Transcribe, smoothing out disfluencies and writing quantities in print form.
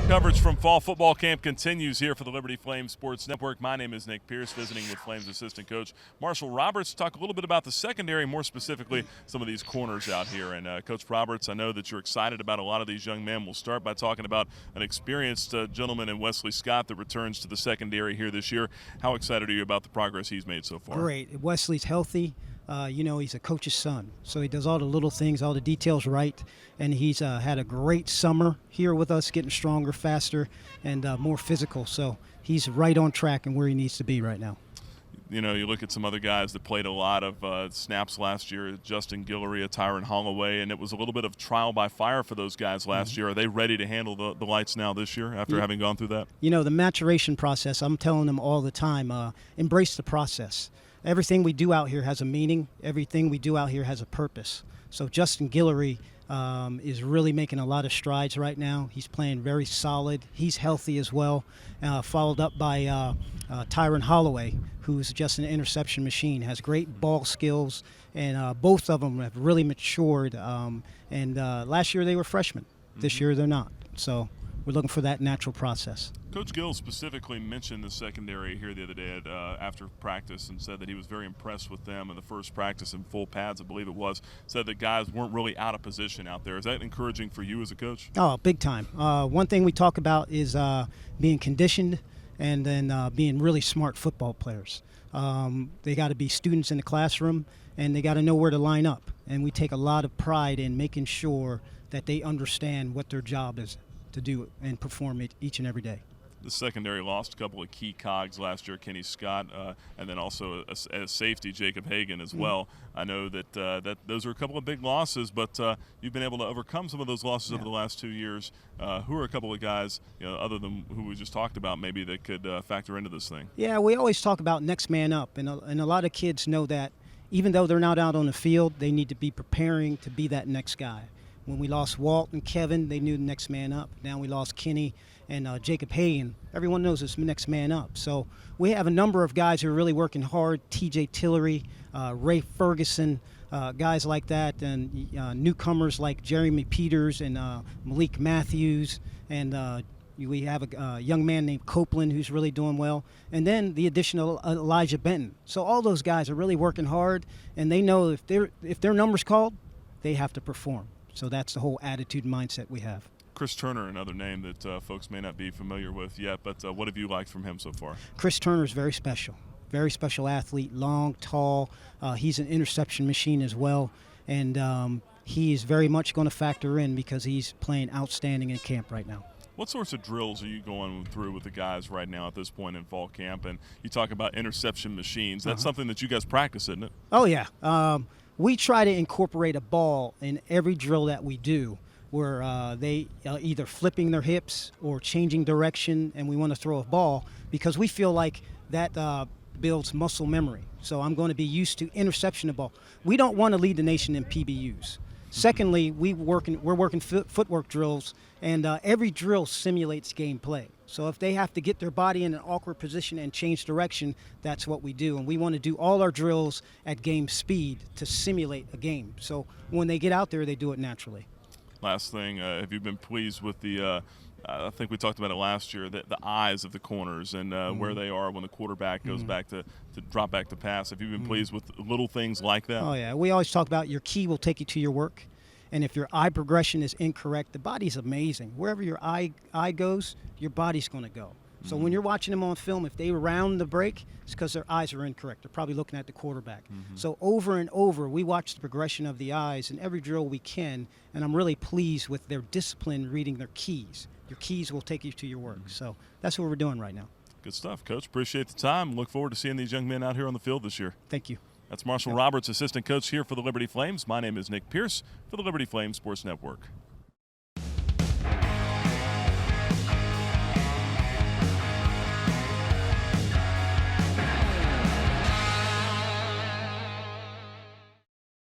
Coverage from fall football camp continues here for the Liberty Flames Sports Network. My name is Nick Pierce, visiting with Flames assistant coach Marshall Roberts to talk a little bit about the secondary, more specifically some of these corners out here. And Coach Roberts, I know that you're excited about a lot of these young men. We'll start by talking about an experienced gentleman in Wesley Scott that returns to the secondary here this year. How excited are you about the progress he's made so far? Great. Wesley's healthy. He's a coach's son, so he does all the little things, all the details right, and he's had a great summer here with us, getting stronger, faster, and more physical. So he's right on track and where he needs to be right now. You know, you look at some other guys that played a lot of snaps last year, Justin Guillory, Tyrin Holloway, and it was a little bit of trial by fire for those guys last year. Are they ready to handle the lights now this year after having gone through that? You know, the maturation process, I'm telling them all the time, embrace the process. Everything we do out here has a meaning. Everything we do out here has a purpose. So Justin Guillory is really making a lot of strides right now. He's playing very solid. He's healthy as well, followed up by Tyron Holloway, who's just an interception machine, has great ball skills, and both of them have really matured. Last year they were freshmen. This year they're not. So we're looking for that natural process. Coach Gill specifically mentioned the secondary here the other day after practice and said that he was very impressed with them in the first practice in full pads, I believe it was. Said that guys weren't really out of position out there. Is that encouraging for you as a coach? Oh, big time. One thing we talk about is being conditioned and then being really smart football players. They got to be students in the classroom, and they got to know where to line up. And we take a lot of pride in making sure that they understand what their job is to do and perform it each and every day. The secondary lost a couple of key cogs last year, Kenny Scott, and then also a safety, Jacob Hagan, as well. I know that those are a couple of big losses, but you've been able to overcome some of those losses over the last 2 years. Who are a couple of guys, other than who we just talked about, maybe that could factor into this thing? Yeah, we always talk about next man up, and a lot of kids know that even though they're not out on the field, they need to be preparing to be that next guy. When we lost Walt and Kevin, they knew the next man up. Now we lost Kenny and Jacob Hagan. Everyone knows it's next man up. So we have a number of guys who are really working hard. T.J. Tillery, Ray Ferguson, guys like that, and newcomers like Jeremy Peters and Malik Matthews. And we have a young man named Copeland who's really doing well. And then the addition of Elijah Benton. So all those guys are really working hard, and they know if their number's called, they have to perform. So that's the whole attitude mindset we have. Chris Turner, another name that folks may not be familiar with yet, but what have you liked from him so far? Chris Turner is very special athlete, long, tall. He's an interception machine as well, and he is very much going to factor in because he's playing outstanding in camp right now. What sorts of drills are you going through with the guys right now at this point in fall camp? And you talk about interception machines. That's something that you guys practice, isn't it? Oh, yeah. We try to incorporate a ball in every drill that we do where they either flipping their hips or changing direction, and we want to throw a ball because we feel like that builds muscle memory. So I'm going to be used to interception of ball. We don't want to lead the nation in PBUs. Secondly, we're working footwork drills, and every drill simulates gameplay. So if they have to get their body in an awkward position and change direction, that's what we do. And we want to do all our drills at game speed to simulate a game. So when they get out there, they do it naturally. Last thing, have you been pleased with the I think we talked about it last year, the eyes of the corners and where they are when the quarterback goes back to drop back to pass. Have you been pleased with little things like that? Oh, yeah. We always talk about your key will take you to your work. And if your eye progression is incorrect, the body's amazing. Wherever your eye goes, your body's going to go. So when you're watching them on film, if they round the break, it's because their eyes are incorrect. They're probably looking at the quarterback. So over and over, we watch the progression of the eyes in every drill we can, and I'm really pleased with their discipline reading their keys. Your keys will take you to your work. So that's what we're doing right now. Good stuff, Coach. Appreciate the time. Look forward to seeing these young men out here on the field this year. Thank you. That's Marshall Roberts, assistant coach here for the Liberty Flames. My name is Nick Pierce for the Liberty Flames Sports Network.